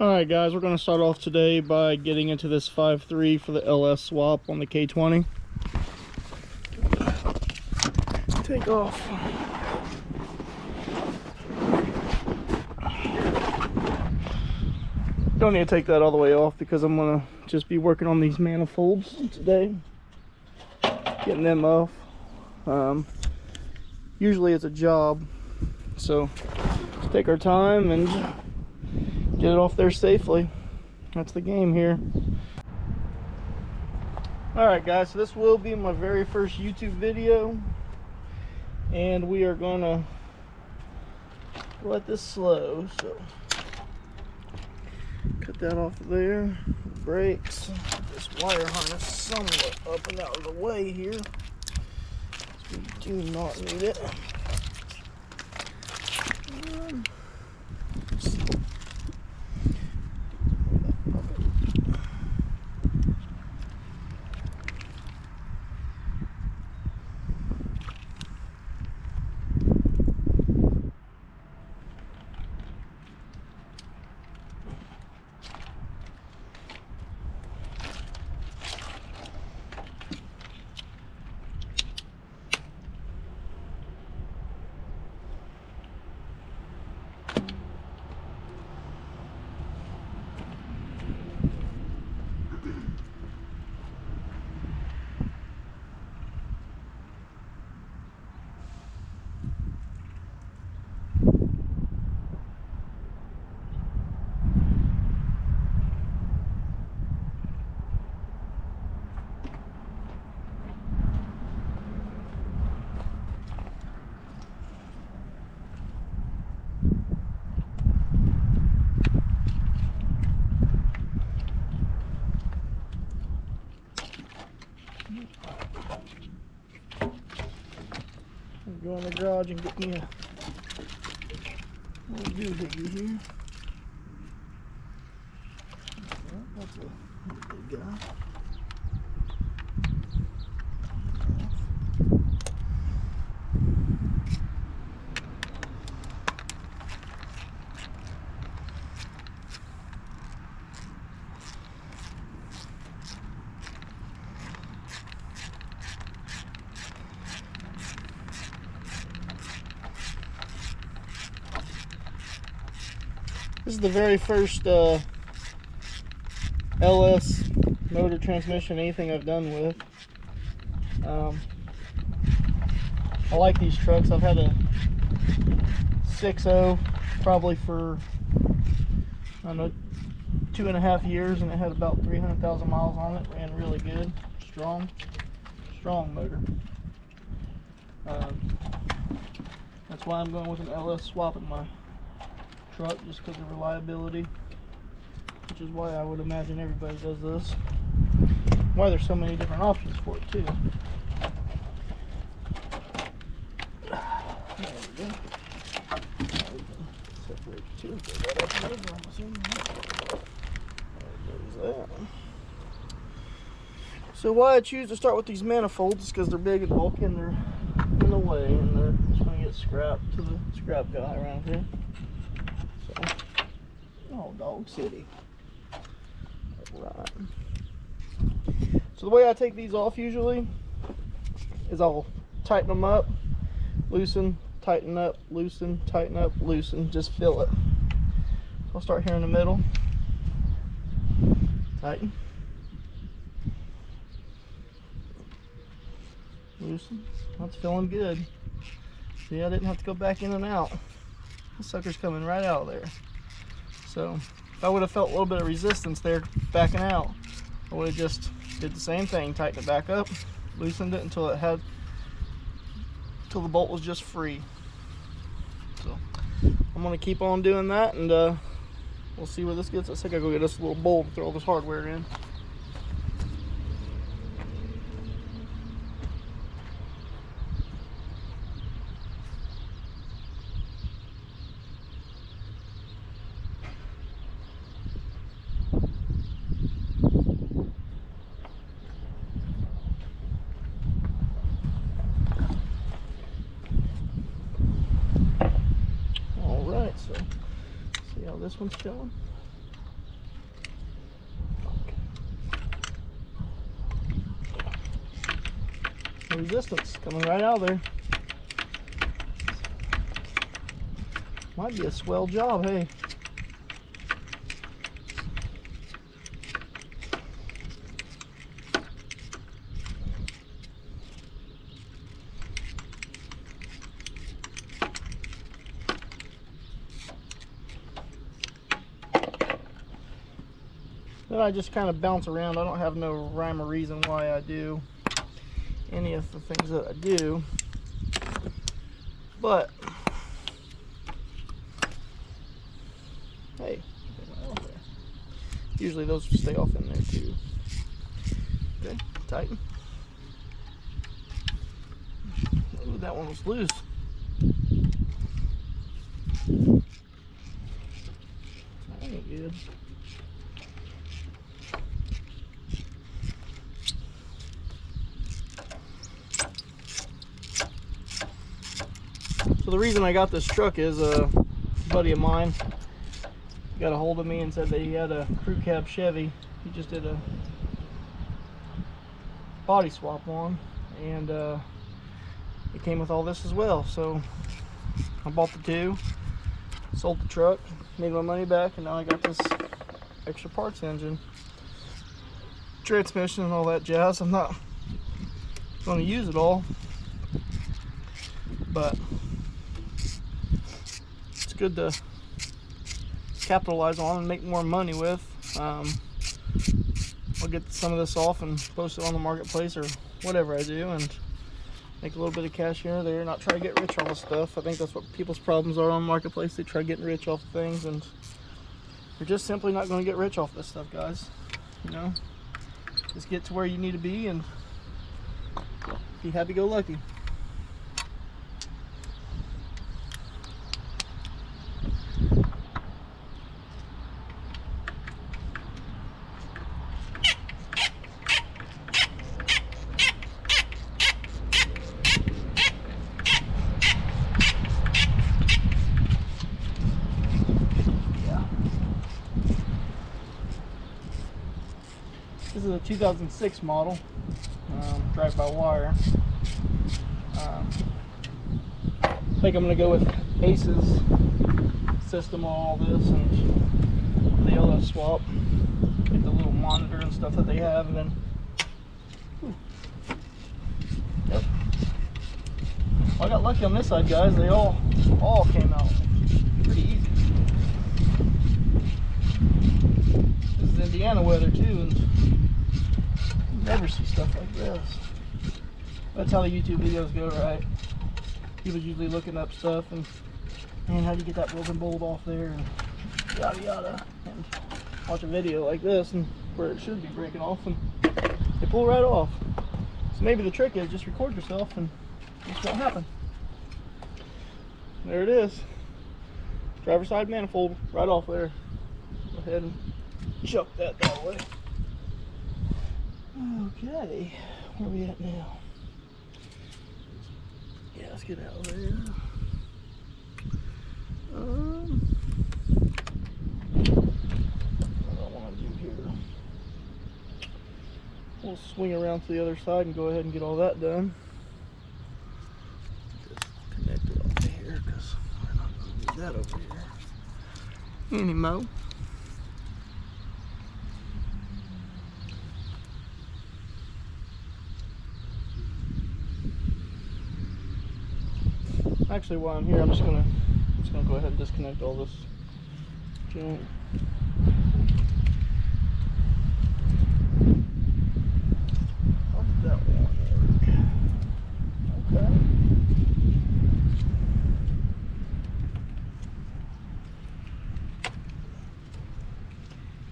Alright guys, we're going to start off today by getting into this 5.3 for the LS swap on the K20. Take off. Don't need to take that all the way off because I'm going to just be working on these manifolds today. Getting them off. Usually it's a job, so let's take our time and get it off there safely. That's the game here. Alright guys, so this will be my very first YouTube video, and we are gonna let this slow. So cut that off of there. Brakes. Get this wire harness somewhat up and out of the way here. We do not need it. Go in the garage and get me a little doohickey here. Well, that's a big guy. This is the very first LS motor transmission anything I've done with. I like these trucks. I've had a 6.0 probably for, I don't know, 2.5 years, and it had about 300,000 miles on it. Ran really good, strong motor. That's why I'm going with an LS swap in my truck, just because of reliability, which is why I would imagine everybody does this. Why there's so many different options for it too. There we go. Separate the two. Get that up and over, I'm assuming. There goes that. So why I choose to start with these manifolds is because they're big and bulky and they're in the way, and they're just going to get scrapped to the scrap guy around here. Oh, Dog City. Right. So the way I take these off usually is I'll tighten them up, loosen, tighten up, loosen, tighten up, loosen, just fill it. I'll start here in the middle. Tighten. Loosen. That's feeling good. See, I didn't have to go back in and out. The sucker's coming right out of there. So if I would have felt a little bit of resistance there backing out, I would have just did the same thing, tightened it back up, loosened it until the bolt was just free. So I'm gonna keep on doing that, and we'll see where this gets us. I think I go get us a little bowl to throw all this hardware in. this one's filling. No resistance coming right out of there. Might be a swell job, hey. Then I just kind of bounce around. I don't have no rhyme or reason why I do any of the things that I do, but hey, usually those stay off in there too. Okay, tighten. Ooh, that one was loose. That ain't good. So the reason I got this truck is a buddy of mine got a hold of me and said that he had a crew cab Chevy. He just did a body swap on, and it came with all this as well. So I bought the two, sold the truck, made my money back, and now I got this extra parts engine, transmission, and all that jazz. I'm not going to use it all, but it's good to capitalize on and make more money with. I'll get some of this off and post it on the marketplace or whatever I do, and make a little bit of cash here or there. Not try to get rich on this stuff. I think that's what people's problems are on the marketplace. They try getting rich off of things, and you're just simply not going to get rich off this stuff, guys. You know, just get to where you need to be and be happy-go-lucky. This is a 2006 model, drive-by-wire. I think I'm going to go with Ace's system on all this and the yellow swap. Get the little monitor and stuff that they have, and then yep. Well, I got lucky on this side, guys. They all came out pretty easy. This is Indiana weather too, and you never see stuff like this. That's how the YouTube videos go, right? People usually looking up stuff and, man, how do you get that broken bolt off there, and yada yada, and watch a video like this and where it should be breaking off, and they pull right off. So maybe the trick is just record yourself and this won't happen. There it is. Driver's side manifold right off there. Go ahead and chuck that way. Okay, where are we at now? Yeah, let's get out of there. What I want to do here, we'll swing around to the other side and go ahead and get all that done. Just connect it over here because we're not going to need that over here anymore. Actually, while I'm here, I'm just gonna go ahead and disconnect all this junk. How did that one work? Okay.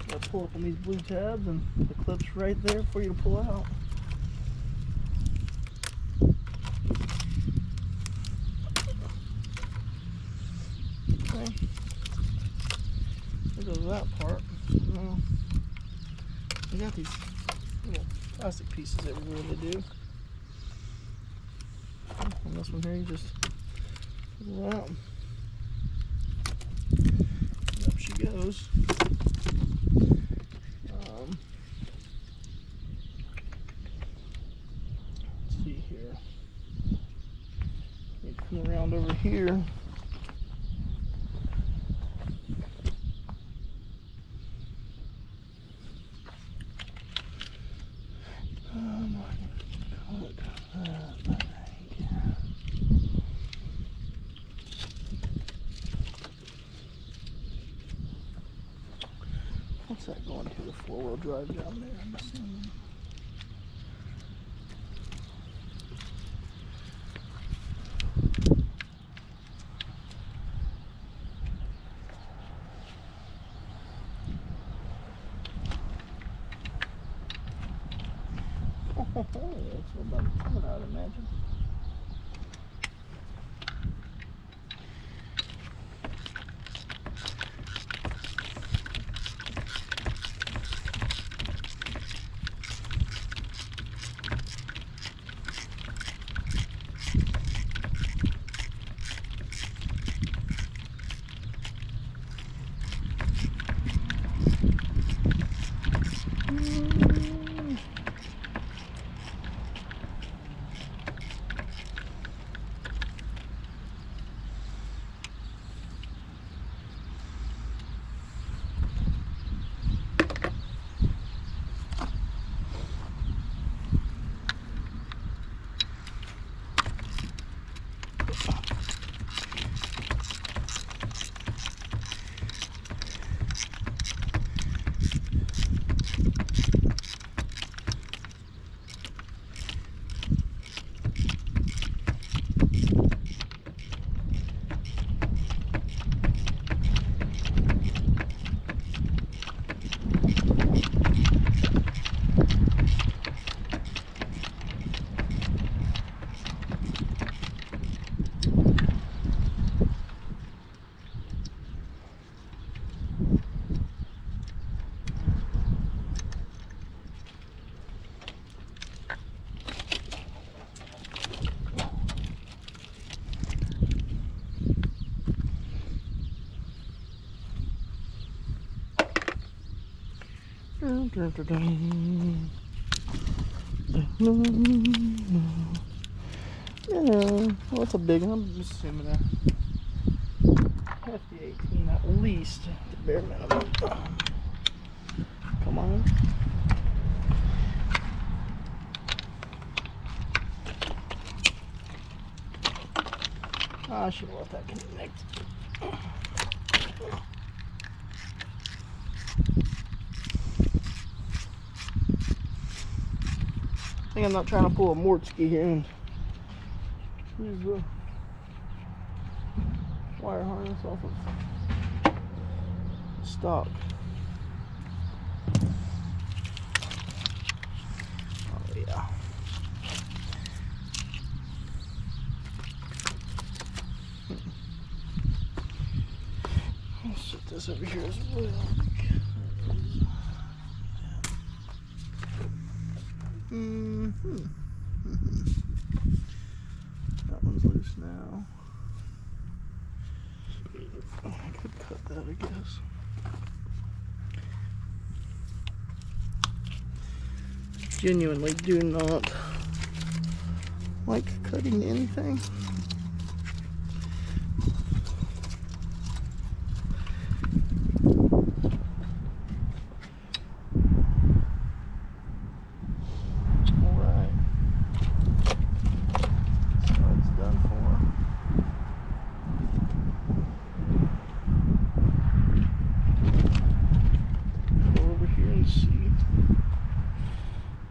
Gotta pull up on these blue tabs, and the clip's right there for you to pull out. There goes that part. Well, we got these little plastic pieces everywhere they do. On this one here, you just pull it out. And up she goes. Let's see here. here. What's that going to the four-wheel drive down there? I'm assuming. Oh, that's what about coming out, I imagine. Yeah, well, it's a big one. I'm assuming a hefty 18 at least, the bare minimum. Come on. I should have let that connect. I think I'm not trying to pull a Mortski here and use the wire harness off of stock. Oh yeah. I'll set this over here as well. That one's loose now. I could cut that, I guess. Genuinely do not like cutting anything.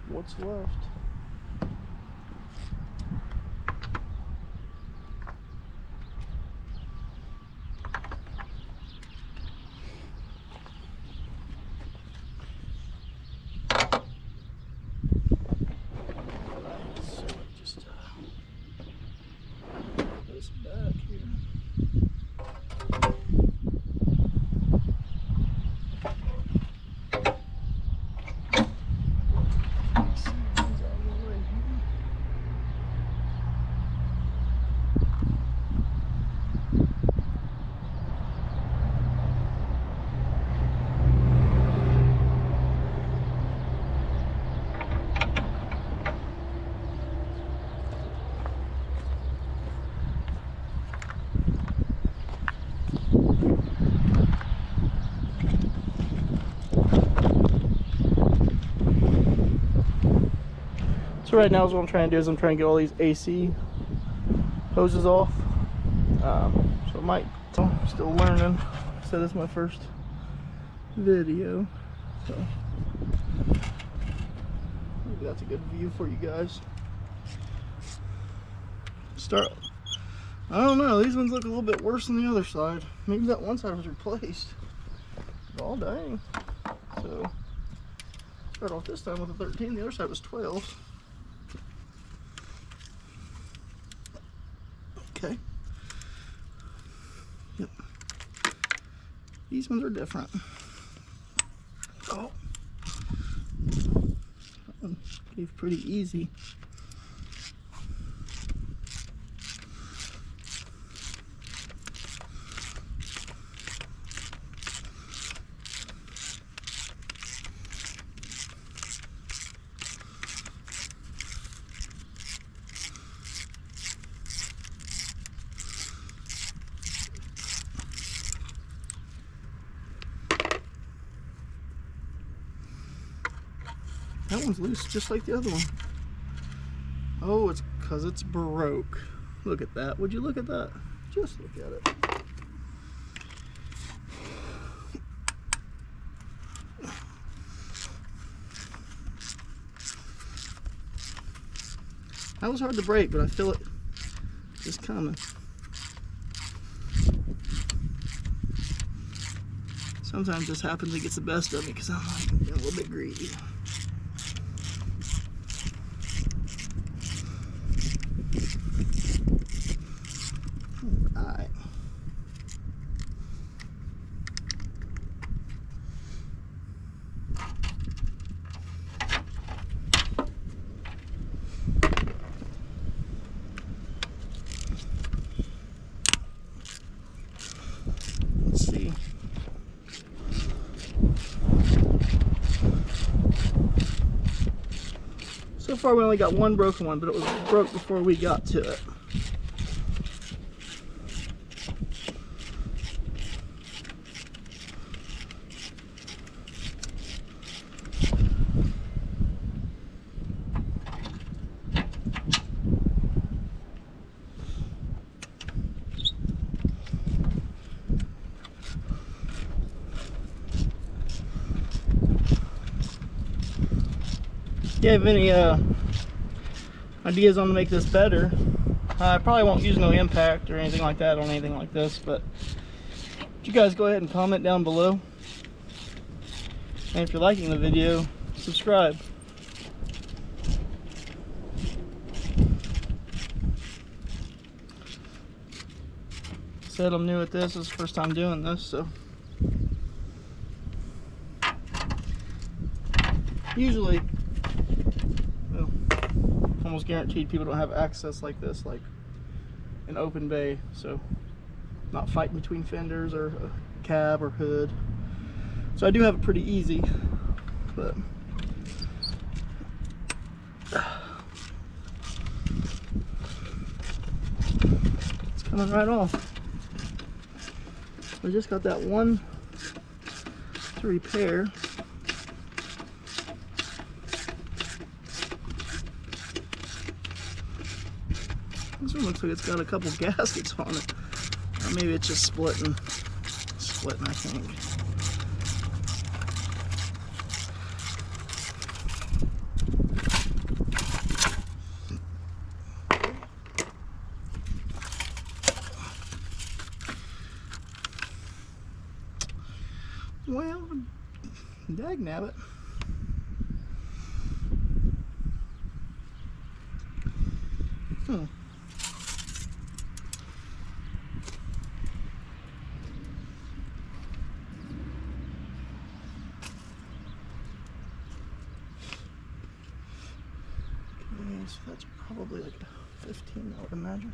What's left? So just this back here. So right now, what I'm trying to do is I'm trying to get all these AC hoses off. So I might, I'm still learning. So this is my first video. So maybe that's a good view for you guys. I don't know, these ones look a little bit worse than the other side. Maybe that one side was replaced. Oh dang. So start off this time with a 13, the other side was 12. Okay. Yep. These ones are different. Oh. That one gave pretty easy. That one's loose, just like the other one. Oh, it's because it's broke. Look at that. Would you look at that? Just look at it. That was hard to break, but I feel it just coming. Sometimes this happens, it gets the best of me because I'm like a little bit greedy. Alright. Let's see. So far we only got one broken one, but it was broke before we got to it. If you have any ideas on to make this better, I probably won't use no impact or anything like that on anything like this, but you guys go ahead and comment down below. And if you're liking the video, subscribe. Said I'm new at this. This is the first time doing this, so usually, well, almost guaranteed people don't have access like this, like an open bay, so not fighting between fenders or a cab or hood. So I do have it pretty easy, but it's coming right off. I just got that one to repair. This one looks like it's got a couple gaskets on it. Or maybe it's just splitting. Splitting, I think. Well, dagnabbit. Hmm. Okay, so that's probably like a 15, I would imagine.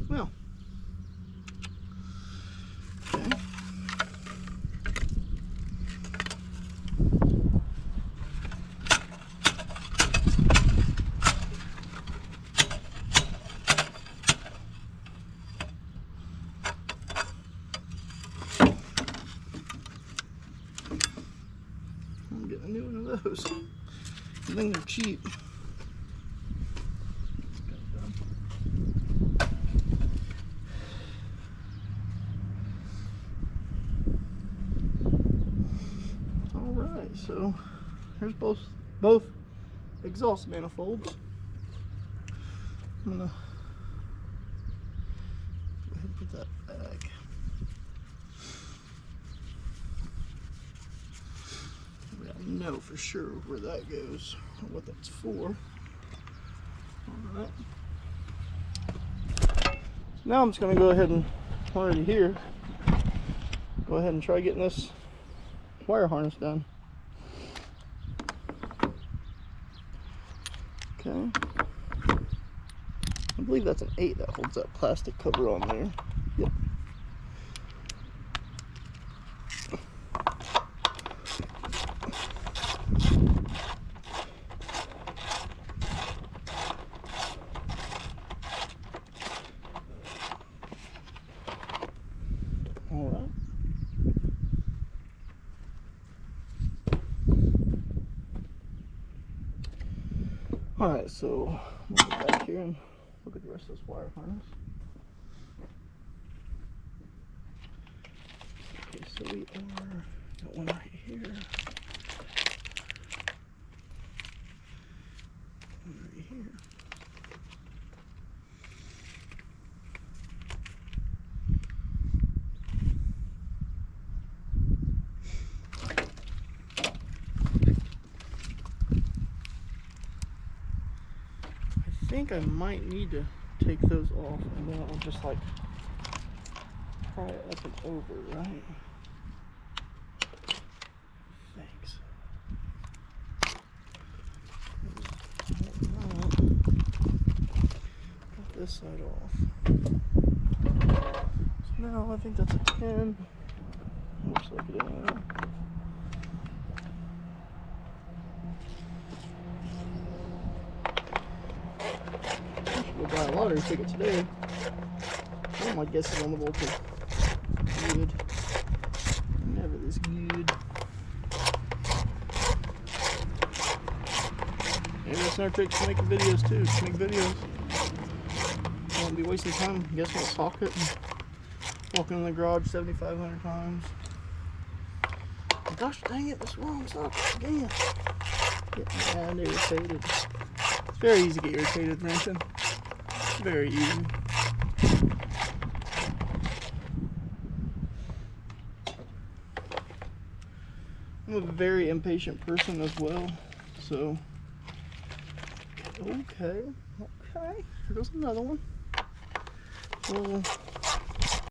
Well, okay. I'm getting a new one of those. I think they're cheap. Alright, so here's both exhaust manifolds. I'm gonna go ahead and put that back. I know for sure where that goes or what that's for. Alright. So now I'm just gonna go ahead and already here. Go ahead and try getting this wire harness done. Okay. I believe that's an 8 that holds that plastic cover on there. Yep. All right. All right, so we'll go back here and look at the rest of this wire harness. Okay, so we got one right here. One right here. I think I might need to take those off and then I'll just like pry it up and over, right? Thanks. Got this side off. So now I think that's a 10. Looks like it anyway. We'll buy a lottery ticket today. Oh, my guess is on the voltage. Good. Never this good. Maybe that's our trick to making videos too. To make videos. I won't be wasting time guessing what socket and walking in the garage 7,500 times. Gosh dang it, this wrong socket again. Getting mad, irritated. It's very easy to get irritated, Renton. Very easy. I'm a very impatient person as well, so okay, here goes another one. Well,